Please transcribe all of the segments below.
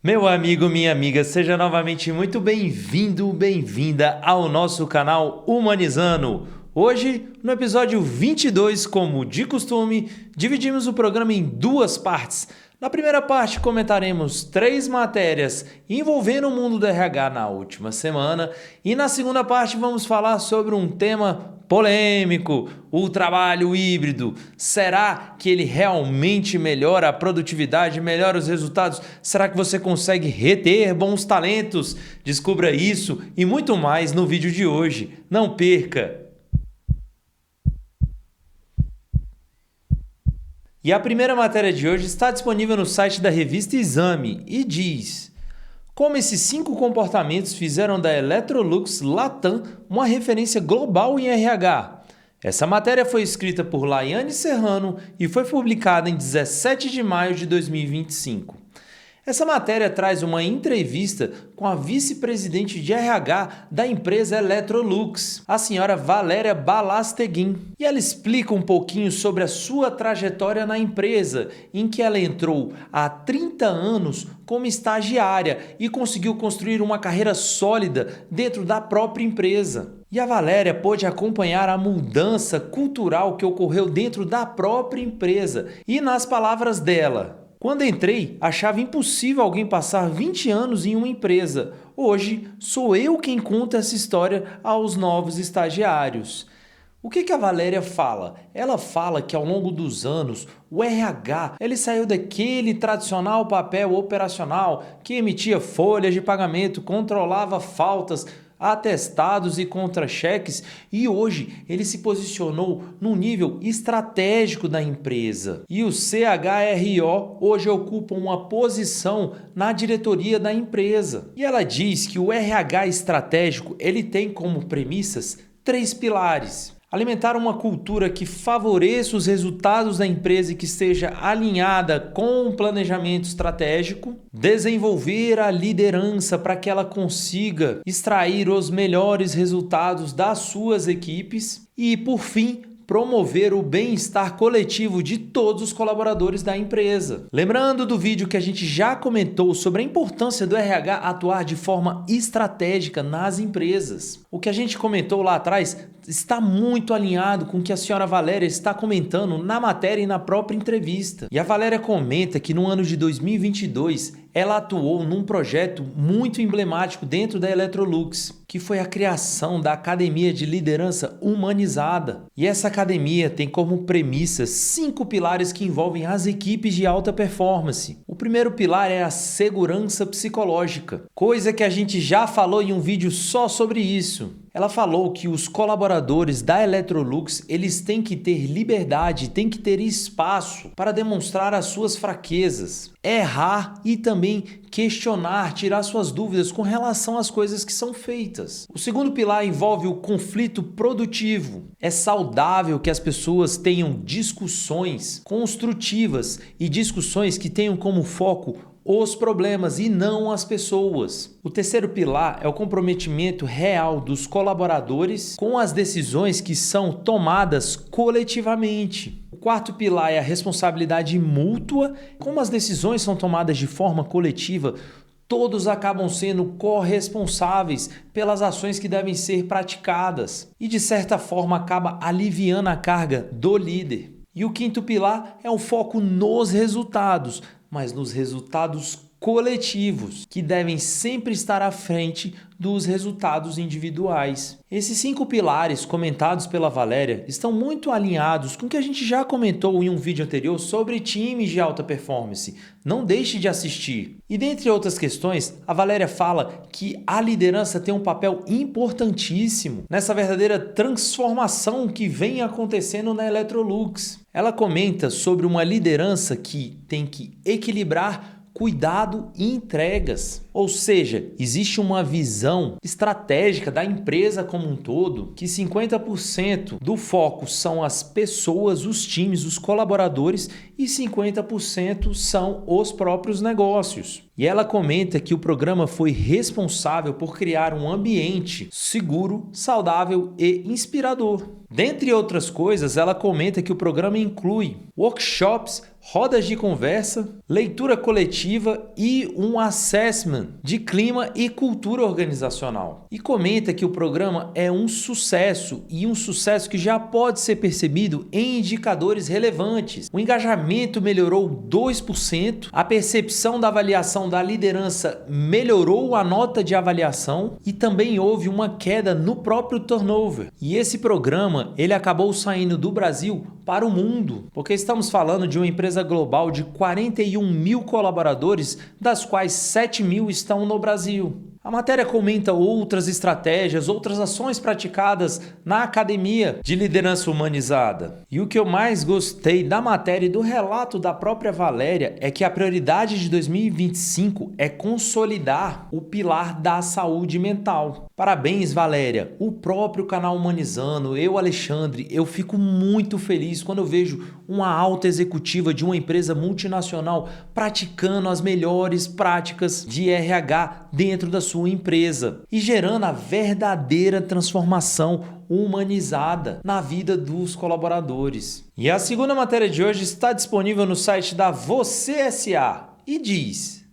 Meu amigo, minha amiga, seja novamente muito bem-vindo, bem-vinda ao nosso canal Humanizando. Hoje, no episódio 22, como de costume, dividimos o programa em duas partes. Na primeira parte, comentaremos 3 matérias envolvendo o mundo do RH na última semana e na segunda parte vamos falar sobre um tema polêmico, o trabalho híbrido. Será que ele realmente melhora a produtividade, melhora os resultados? Será que você consegue reter bons talentos? Descubra isso e muito mais no vídeo de hoje. Não perca! E a primeira matéria de hoje está disponível no site da revista Exame e diz: como esses 5 comportamentos fizeram da Electrolux Latam uma referência global em RH. Essa matéria foi escrita por Laiane Serrano e foi publicada em 17 de maio de 2025. Essa matéria traz uma entrevista com a vice-presidente de RH da empresa Electrolux, a senhora Valéria Balasteguin. E ela explica um pouquinho sobre a sua trajetória na empresa, em que ela entrou há 30 anos como estagiária e conseguiu construir uma carreira sólida dentro da própria empresa. E a Valéria pôde acompanhar a mudança cultural que ocorreu dentro da própria empresa. E nas palavras dela: quando entrei, achava impossível alguém passar 20 anos em uma empresa. Hoje, sou eu quem conta essa história aos novos estagiários. O que a Valéria fala? Ela fala que ao longo dos anos, o RH ele saiu daquele tradicional papel operacional que emitia folhas de pagamento, controlava faltas, atestados e contra-cheques, e hoje ele se posicionou no nível estratégico da empresa. E o CHRO hoje ocupa uma posição na diretoria da empresa. E ela diz que o RH estratégico ele tem como premissas 3 pilares. Alimentar uma cultura que favoreça os resultados da empresa e que esteja alinhada com o planejamento estratégico. Desenvolver a liderança para que ela consiga extrair os melhores resultados das suas equipes. E, por fim, promover o bem-estar coletivo de todos os colaboradores da empresa. Lembrando do vídeo que a gente já comentou sobre a importância do RH atuar de forma estratégica nas empresas. O que a gente comentou lá atrás está muito alinhado com o que a senhora Valéria está comentando na matéria e na própria entrevista. E a Valéria comenta que no ano de 2022 ela atuou num projeto muito emblemático dentro da Electrolux, que foi a criação da Academia de Liderança Humanizada. E essa academia tem como premissa 5 pilares que envolvem as equipes de alta performance. O primeiro pilar é a segurança psicológica, coisa que a gente já falou em um vídeo só sobre isso. Ela falou que os colaboradores da Electrolux, eles têm que ter liberdade, têm que ter espaço para demonstrar as suas fraquezas, errar e também questionar, tirar suas dúvidas com relação às coisas que são feitas. O segundo pilar envolve o conflito produtivo. É saudável que as pessoas tenham discussões construtivas e discussões que tenham como foco os problemas e não as pessoas. O terceiro pilar é o comprometimento real dos colaboradores com as decisões que são tomadas coletivamente. O quarto pilar é a responsabilidade mútua. Como as decisões são tomadas de forma coletiva, todos acabam sendo corresponsáveis pelas ações que devem ser praticadas e, de certa forma, acaba aliviando a carga do líder. E o quinto pilar é o foco nos resultados, mas nos resultados coletivos, que devem sempre estar à frente dos resultados individuais. Esses 5 pilares comentados pela Valéria estão muito alinhados com o que a gente já comentou em um vídeo anterior sobre times de alta performance. Não deixe de assistir. E dentre outras questões, a Valéria fala que a liderança tem um papel importantíssimo nessa verdadeira transformação que vem acontecendo na Electrolux. Ela comenta sobre uma liderança que tem que equilibrar cuidado e entregas. Ou seja, existe uma visão estratégica da empresa como um todo, que 50% do foco são as pessoas, os times, os colaboradores e 50% são os próprios negócios. E ela comenta que o programa foi responsável por criar um ambiente seguro, saudável e inspirador. Dentre outras coisas, ela comenta que o programa inclui workshops, rodas de conversa, leitura coletiva e um assessment de clima e cultura organizacional. E comenta que o programa é um sucesso e um sucesso que já pode ser percebido em indicadores relevantes. O engajamento melhorou 2%, a percepção da avaliação da liderança melhorou a nota de avaliação e também houve uma queda no próprio turnover. E esse programa, ele acabou saindo do Brasil para o mundo, porque estamos falando de uma empresa global de 41 mil colaboradores, das quais 7 mil estão no Brasil. A matéria comenta outras estratégias, outras ações praticadas na academia de liderança humanizada. E o que eu mais gostei da matéria e do relato da própria Valéria é que a prioridade de 2025 é consolidar o pilar da saúde mental. Parabéns, Valéria! O próprio canal Humanizando, eu, Alexandre, eu fico muito feliz quando eu vejo uma alta executiva de uma empresa multinacional praticando as melhores práticas de RH dentro da sua empresa e gerando a verdadeira transformação humanizada na vida dos colaboradores. E a segunda matéria de hoje está disponível no site da Você S.A. e diz: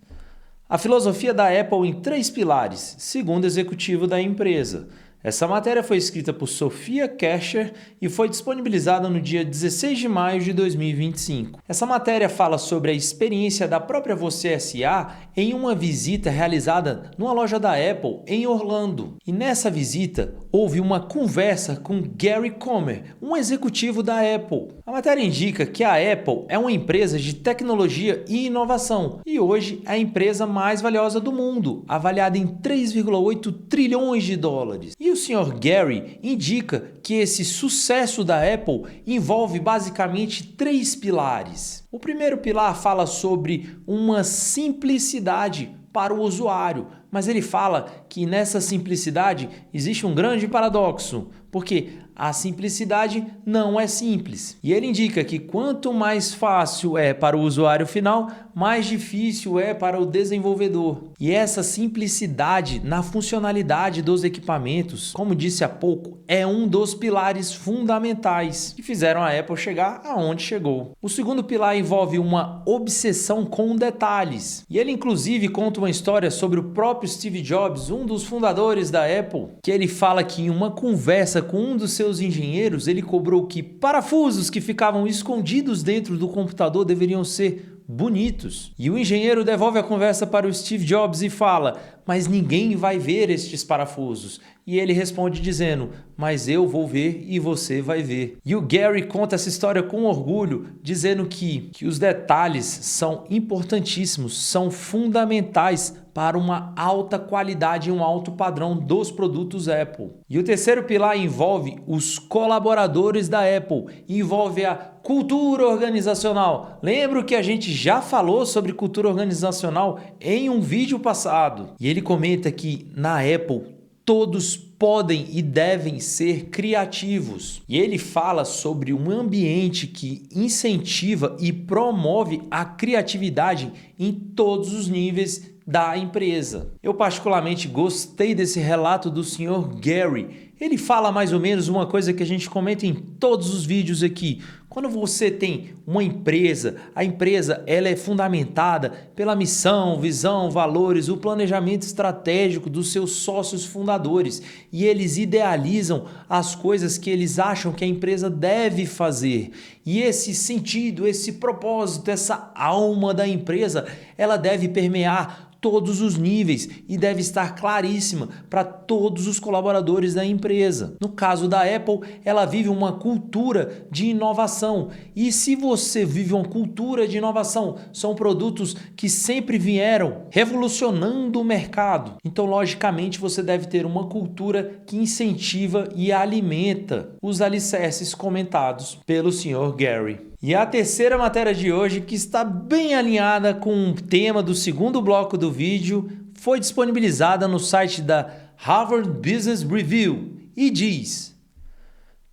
a filosofia da Apple em 3 pilares, segundo executivo da empresa. Essa matéria foi escrita por Sofia Kesher e foi disponibilizada no dia 16 de maio de 2025. Essa matéria fala sobre a experiência da própria Você S.A. em uma visita realizada numa loja da Apple em Orlando. E nessa visita houve uma conversa com Gary Comer, um executivo da Apple. A matéria indica que a Apple é uma empresa de tecnologia e inovação e hoje é a empresa mais valiosa do mundo, avaliada em 3,8 trilhões de dólares. E o Sr. Gary indica que esse sucesso da Apple envolve basicamente 3 pilares. O primeiro pilar fala sobre uma simplicidade para o usuário, mas ele fala que nessa simplicidade existe um grande paradoxo, porque a simplicidade não é simples. E ele indica que quanto mais fácil é para o usuário final, mais difícil é para o desenvolvedor. E essa simplicidade na funcionalidade dos equipamentos, como disse há pouco, é um dos pilares fundamentais que fizeram a Apple chegar aonde chegou. O segundo pilar envolve uma obsessão com detalhes. E ele inclusive conta uma história sobre o próprio Steve Jobs, um dos fundadores da Apple, que ele fala que em uma conversa com um dos seus engenheiros, ele cobrou que parafusos que ficavam escondidos dentro do computador deveriam ser bonitos. E o engenheiro devolve a conversa para o Steve Jobs e fala: mas ninguém vai ver estes parafusos. E ele responde dizendo: mas eu vou ver e você vai ver. E o Gary conta essa história com orgulho, dizendo que os detalhes são importantíssimos, são fundamentais para uma alta qualidade e um alto padrão dos produtos Apple. E o terceiro pilar envolve os colaboradores da Apple, envolve a cultura organizacional. Lembro que a gente já falou sobre cultura organizacional em um vídeo passado. E ele comenta que na Apple todos podem e devem ser criativos. E ele fala sobre um ambiente que incentiva e promove a criatividade em todos os níveis da empresa. Eu particularmente gostei desse relato do Sr. Gary. Ele fala mais ou menos uma coisa que a gente comenta em todos os vídeos aqui. Quando você tem uma empresa, a empresa ela é fundamentada pela missão, visão, valores, o planejamento estratégico dos seus sócios fundadores e eles idealizam as coisas que eles acham que a empresa deve fazer. E esse sentido, esse propósito, essa alma da empresa, ela deve permear todos os níveis e deve estar claríssima para todos os colaboradores da empresa. No caso da Apple, ela vive uma cultura de inovação. E se você vive uma cultura de inovação, são produtos que sempre vieram revolucionando o mercado. Então, logicamente, você deve ter uma cultura que incentiva e alimenta os alicerces comentados pelo Sr. Gary. E a terceira matéria de hoje, que está bem alinhada com o tema do segundo bloco do vídeo, foi disponibilizada no site da Harvard Business Review e diz: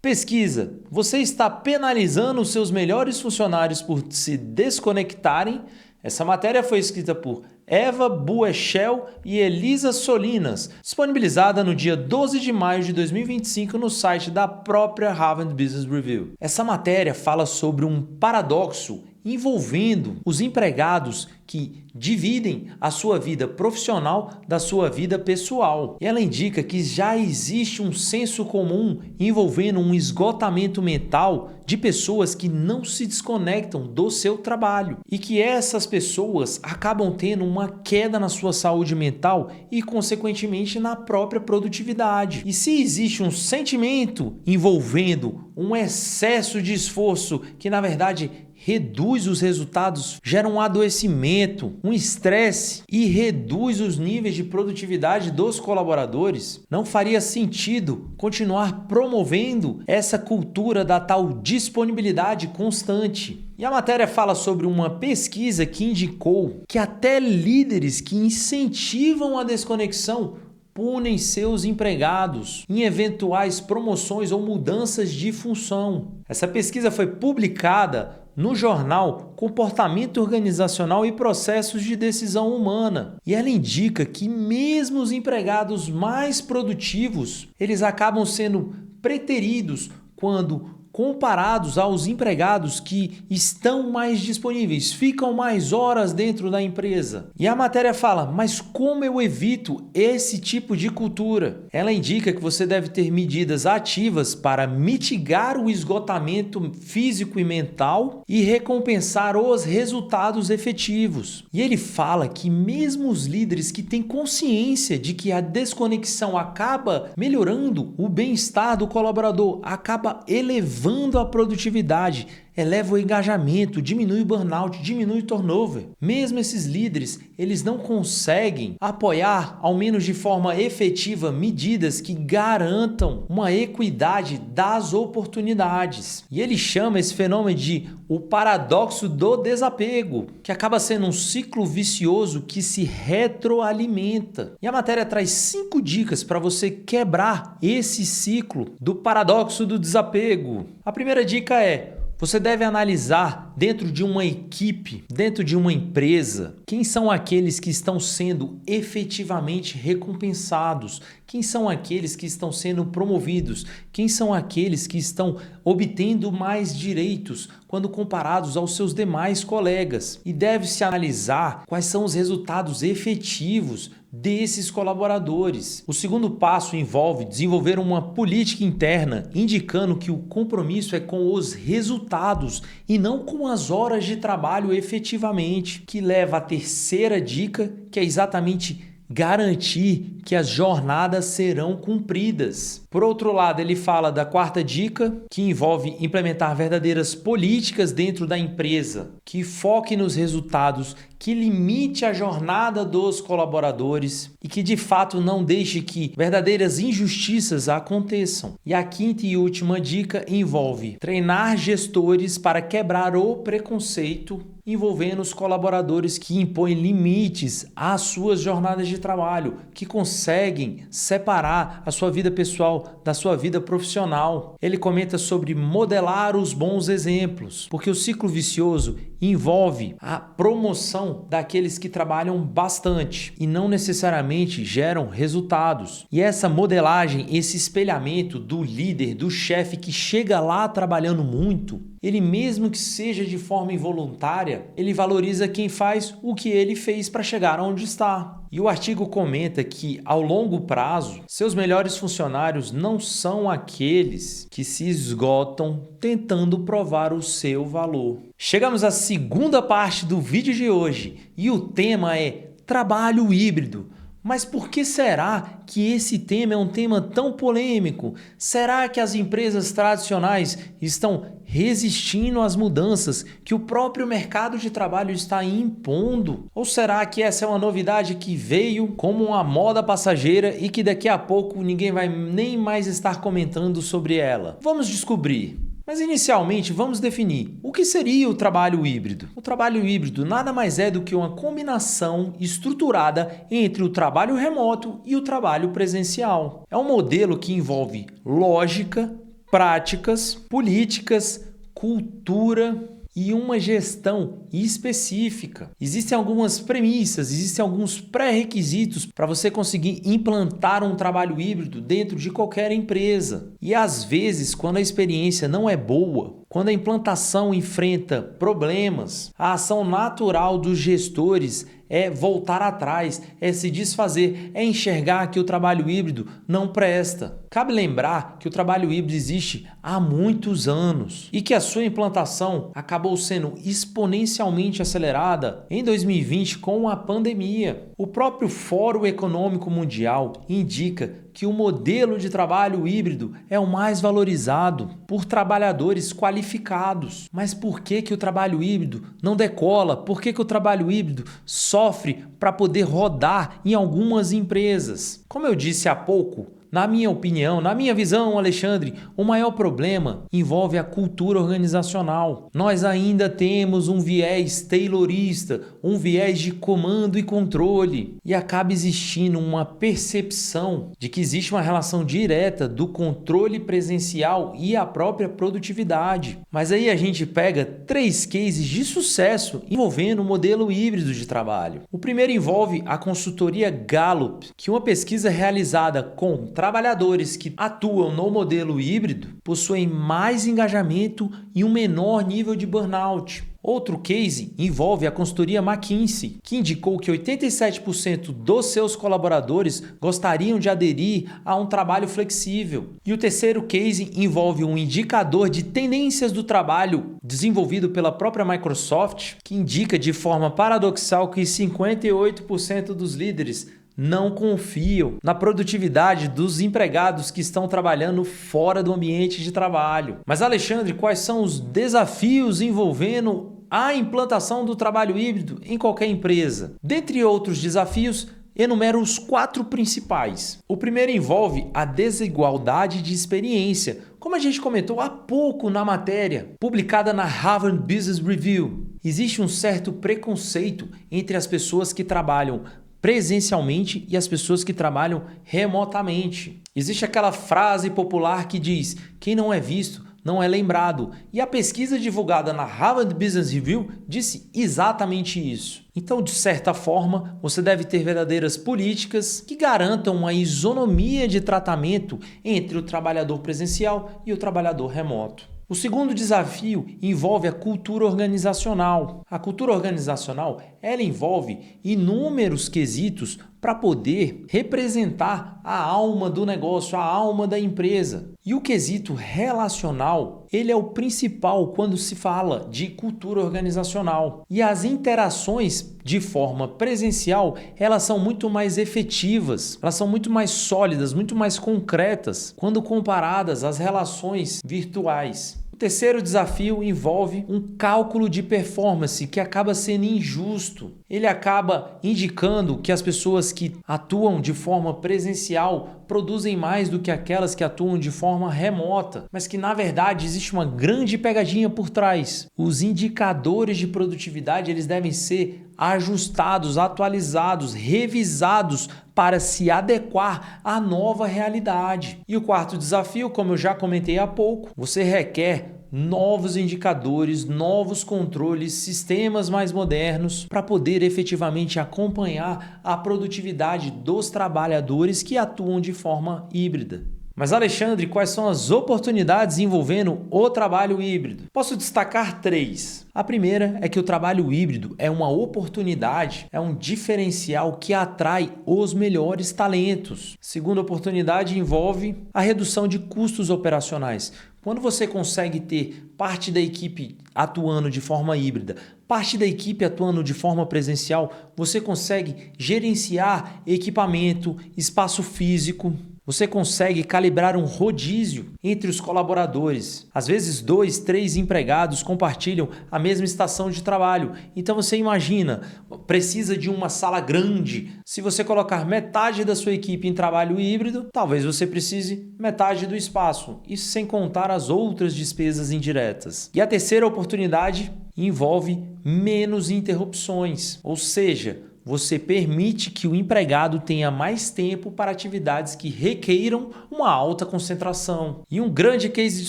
pesquisa, você está penalizando os seus melhores funcionários por se desconectarem? Essa matéria foi escrita por Eva Buechel e Elisa Solinas, disponibilizada no dia 12 de maio de 2025 no site da própria Harvard Business Review. Essa matéria fala sobre um paradoxo envolvendo os empregados que dividem a sua vida profissional da sua vida pessoal. E ela indica que já existe um senso comum envolvendo um esgotamento mental de pessoas que não se desconectam do seu trabalho e que essas pessoas acabam tendo uma queda na sua saúde mental e, consequentemente, na própria produtividade. E se existe um sentimento envolvendo um excesso de esforço que, na verdade, reduz os resultados, gera um adoecimento, um estresse e reduz os níveis de produtividade dos colaboradores, não faria sentido continuar promovendo essa cultura da tal disponibilidade constante. E a matéria fala sobre uma pesquisa que indicou que até líderes que incentivam a desconexão punem seus empregados em eventuais promoções ou mudanças de função. Essa pesquisa foi publicada no jornal Comportamento Organizacional e Processos de Decisão Humana. E ela indica que mesmo os empregados mais produtivos, eles acabam sendo preteridos quando comparados aos empregados que estão mais disponíveis, ficam mais horas dentro da empresa. E a matéria fala, mas como eu evito esse tipo de cultura? Ela indica que você deve ter medidas ativas para mitigar o esgotamento físico e mental e recompensar os resultados efetivos. E ele fala que mesmo os líderes que têm consciência de que a desconexão acaba melhorando o bem-estar do colaborador, acaba elevando a produtividade, eleva o engajamento, diminui o burnout, diminui o turnover. Mesmo esses líderes, eles não conseguem apoiar, ao menos de forma efetiva, medidas que garantam uma equidade das oportunidades. E ele chama esse fenômeno de o paradoxo do desapego, que acaba sendo um ciclo vicioso que se retroalimenta. E a matéria traz 5 dicas para você quebrar esse ciclo do paradoxo do desapego. A primeira dica é: você deve analisar dentro de uma equipe, dentro de uma empresa, quem são aqueles que estão sendo efetivamente recompensados, quem são aqueles que estão sendo promovidos, quem são aqueles que estão obtendo mais direitos quando comparados aos seus demais colegas. E deve-se analisar quais são os resultados efetivos desses colaboradores. O segundo passo envolve desenvolver uma política interna, indicando que o compromisso é com os resultados e não com as horas de trabalho efetivamente, que leva à terceira dica, que é exatamente garantir que as jornadas serão cumpridas. Por outro lado, ele fala da quarta dica, que envolve implementar verdadeiras políticas dentro da empresa, que foque nos resultados, que limite a jornada dos colaboradores e que de fato não deixe que verdadeiras injustiças aconteçam. E a quinta e última dica envolve treinar gestores para quebrar o preconceito envolvendo os colaboradores que impõem limites às suas jornadas de trabalho, que conseguem separar a sua vida pessoal da sua vida profissional. Ele comenta sobre modelar os bons exemplos, porque o ciclo vicioso envolve a promoção daqueles que trabalham bastante e não necessariamente geram resultados. E essa modelagem, esse espelhamento do líder, do chefe que chega lá trabalhando muito, ele mesmo que seja de forma involuntária, ele valoriza quem faz o que ele fez para chegar onde está. E o artigo comenta que, ao longo prazo, seus melhores funcionários não são aqueles que se esgotam tentando provar o seu valor. Chegamos à segunda parte do vídeo de hoje e o tema é trabalho híbrido. Mas por que será que esse tema é um tema tão polêmico? Será que as empresas tradicionais estão resistindo às mudanças que o próprio mercado de trabalho está impondo? Ou será que essa é uma novidade que veio como uma moda passageira e que daqui a pouco ninguém vai nem mais estar comentando sobre ela? Vamos descobrir. Mas inicialmente vamos definir o que seria o trabalho híbrido. O trabalho híbrido nada mais é do que uma combinação estruturada entre o trabalho remoto e o trabalho presencial. É um modelo que envolve lógica, práticas, políticas, cultura e uma gestão específica. Existem algumas premissas, existem alguns pré-requisitos para você conseguir implantar um trabalho híbrido dentro de qualquer empresa. E às vezes, quando a experiência não é boa, quando a implantação enfrenta problemas, a ação natural dos gestores é voltar atrás, é se desfazer, é enxergar que o trabalho híbrido não presta. Cabe lembrar que o trabalho híbrido existe há muitos anos e que a sua implantação acabou sendo exponencialmente acelerada em 2020 com a pandemia. O próprio Fórum Econômico Mundial indica que o modelo de trabalho híbrido é o mais valorizado por trabalhadores qualificados. Mas por que o trabalho híbrido não decola? Por que o trabalho híbrido sofre para poder rodar em algumas empresas? Como eu disse há pouco, na minha opinião, na minha visão, Alexandre, o maior problema envolve a cultura organizacional. Nós ainda temos um viés taylorista, um viés de comando e controle, e acaba existindo uma percepção de que existe uma relação direta do controle presencial e a própria produtividade. Mas aí a gente pega 3 cases de sucesso envolvendo o modelo híbrido de trabalho. O primeiro envolve a consultoria Gallup, que uma pesquisa realizada com trabalhadores que atuam no modelo híbrido possuem mais engajamento e um menor nível de burnout. Outro case envolve a consultoria McKinsey, que indicou que 87% dos seus colaboradores gostariam de aderir a um trabalho flexível. E o terceiro case envolve um indicador de tendências do trabalho desenvolvido pela própria Microsoft, que indica de forma paradoxal que 58% dos líderes não confiam na produtividade dos empregados que estão trabalhando fora do ambiente de trabalho. Mas, Alexandre, quais são os desafios envolvendo a implantação do trabalho híbrido em qualquer empresa? Dentre outros desafios, enumero os 4 principais. O primeiro envolve a desigualdade de experiência, como a gente comentou há pouco na matéria, publicada na Harvard Business Review. Existe um certo preconceito entre as pessoas que trabalham presencialmente e as pessoas que trabalham remotamente. Existe aquela frase popular que diz: quem não é visto não é lembrado. E a pesquisa divulgada na Harvard Business Review disse exatamente isso. Então, de certa forma, você deve ter verdadeiras políticas que garantam uma isonomia de tratamento entre o trabalhador presencial e o trabalhador remoto. O segundo desafio envolve a cultura organizacional. A cultura organizacional, ela envolve inúmeros quesitos para poder representar a alma do negócio, a alma da empresa. E o quesito relacional, ele é o principal quando se fala de cultura organizacional. E as interações de forma presencial, elas são muito mais efetivas, elas são muito mais sólidas, muito mais concretas quando comparadas às relações virtuais. O terceiro desafio envolve um cálculo de performance que acaba sendo injusto. Ele acaba indicando que as pessoas que atuam de forma presencial produzem mais do que aquelas que atuam de forma remota, mas que na verdade existe uma grande pegadinha por trás. Os indicadores de produtividade, eles devem ser ajustados, atualizados, revisados para se adequar à nova realidade. E o quarto desafio, como eu já comentei há pouco, você requer novos indicadores, novos controles, sistemas mais modernos para poder efetivamente acompanhar a produtividade dos trabalhadores que atuam de forma híbrida. Mas, Alexandre, quais são as oportunidades envolvendo o trabalho híbrido? Posso destacar 3. A primeira é que o trabalho híbrido é uma oportunidade, é um diferencial que atrai os melhores talentos. Segunda oportunidade envolve a redução de custos operacionais. Quando você consegue ter parte da equipe atuando de forma híbrida, parte da equipe atuando de forma presencial, você consegue gerenciar equipamento, espaço físico. Você consegue calibrar um rodízio entre os colaboradores. Às vezes 2, 3 empregados compartilham a mesma estação de trabalho. Então você imagina, precisa de uma sala grande. Se você colocar metade da sua equipe em trabalho híbrido, talvez você precise metade do espaço. Isso sem contar as outras despesas indiretas. E a terceira oportunidade envolve menos interrupções. Ou seja, você permite que o empregado tenha mais tempo para atividades que requeiram uma alta concentração. E um grande case de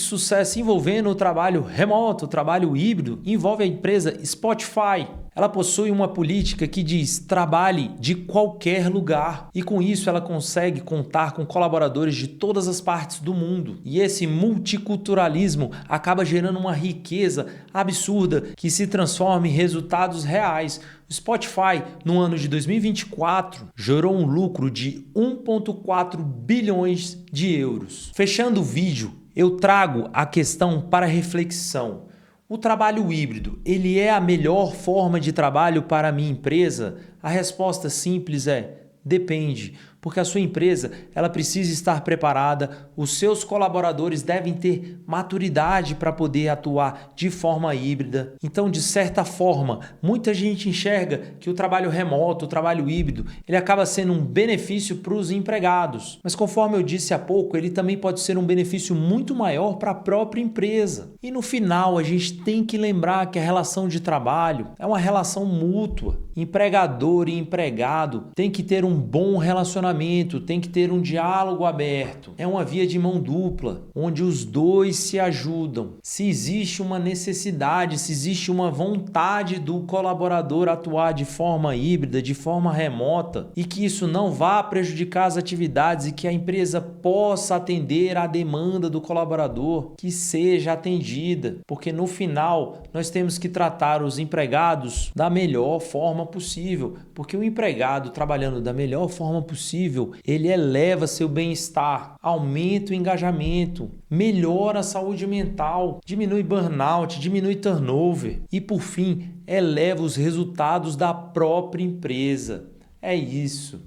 sucesso envolvendo o trabalho remoto, o trabalho híbrido, envolve a empresa Spotify. Ela possui uma política que diz trabalhe de qualquer lugar e com isso ela consegue contar com colaboradores de todas as partes do mundo. E esse multiculturalismo acaba gerando uma riqueza absurda que se transforma em resultados reais. O Spotify, no ano de 2024, gerou um lucro de 1,4 bilhões de euros. Fechando o vídeo, eu trago a questão para reflexão. O trabalho híbrido, ele é a melhor forma de trabalho para a minha empresa? A resposta simples é: depende, porque a sua empresa ela precisa estar preparada, os seus colaboradores devem ter maturidade para poder atuar de forma híbrida. Então, de certa forma, muita gente enxerga que o trabalho remoto, o trabalho híbrido, ele acaba sendo um benefício para os empregados. Mas conforme eu disse há pouco, ele também pode ser um benefício muito maior para a própria empresa. E no final, a gente tem que lembrar que a relação de trabalho é uma relação mútua. Empregador e empregado tem que ter um bom relacionamento, tem que ter um diálogo aberto. É uma via de mão dupla, onde os dois se ajudam. Se existe uma necessidade, se existe uma vontade do colaborador atuar de forma híbrida, de forma remota, e que isso não vá prejudicar as atividades e que a empresa possa atender à demanda do colaborador, que seja atendida, porque no final nós temos que tratar os empregados da melhor forma possível, porque o empregado trabalhando da melhor forma possível, ele eleva seu bem-estar, aumenta o engajamento, melhora a saúde mental, diminui burnout, diminui turnover e, por fim, eleva os resultados da própria empresa. É isso.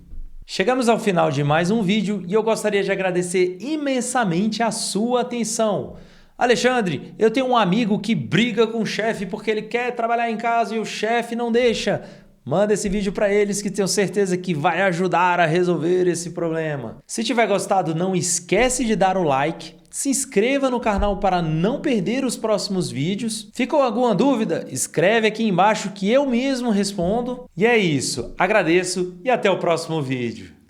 Chegamos ao final de mais um vídeo e eu gostaria de agradecer imensamente a sua atenção. Alexandre, eu tenho um amigo que briga com o chefe porque ele quer trabalhar em casa e o chefe não deixa. Manda esse vídeo para eles que tenho certeza que vai ajudar a resolver esse problema. Se tiver gostado, não esquece de dar o like, se inscreva no canal para não perder os próximos vídeos. Ficou alguma dúvida? Escreve aqui embaixo que eu mesmo respondo. E é isso, agradeço e até o próximo vídeo.